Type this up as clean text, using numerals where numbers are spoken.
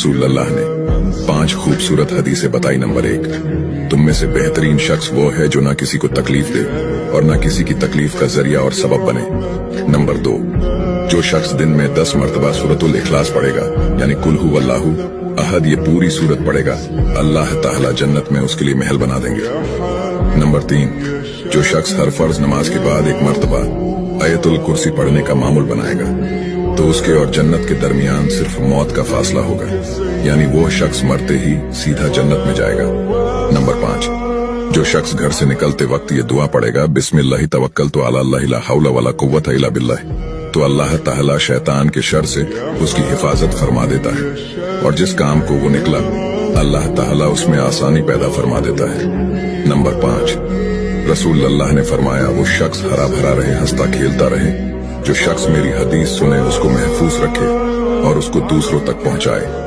रसूल अल्लाह ने 5 खूबसूरत हदीसें बताई। नंबर 1, तुम में से बेहतरीन शख्स वो है जो ना किसी को तकलीफ दे और ना किसी की तकलीफ का जरिया और सबब बने। नंबर 2, जो शख्स दिन में 10 मरतबा सूरतुल इखलास पढ़ेगा, यानी कुल हु अल्लाहु अहद, ये पूरी सूरत पढ़ेगा, अल्लाह ताला जन्नत में उसके लिए महल बना देंगे। नंबर 3, जो शख्स हर फर्ज नमाज के बाद 1 मरतबा आयतुल कुर्सी पढ़ने का मामूल बनाएगा, तो उसके और जन्नत के दरमियान सिर्फ मौत का फासला होगा, यानी वो शख्स मरते ही सीधा जन्नत में जाएगा। नंबर 5, जो शख्स घर से निकलते वक्त ये दुआ पढ़ेगा, बिस्मिल्लाहि तवक्कलतु अला अल्लाह ला हौला वला कुव्वता इल्ला बिल्लाह, तो अल्लाह ताला शैतान के शर से उसकी हिफाजत फरमा देता है और जिस काम को वो निकला अल्लाह ताला उसमें आसानी पैदा फरमा देता है। नंबर 5, रसूल अल्लाह ने फरमाया, वो शख्स हरा भरा रहे, हंसता खेलता रहे, जो शख्स मेरी हदीस सुने, उसको महफूज रखे और उसको दूसरों तक पहुंचाए।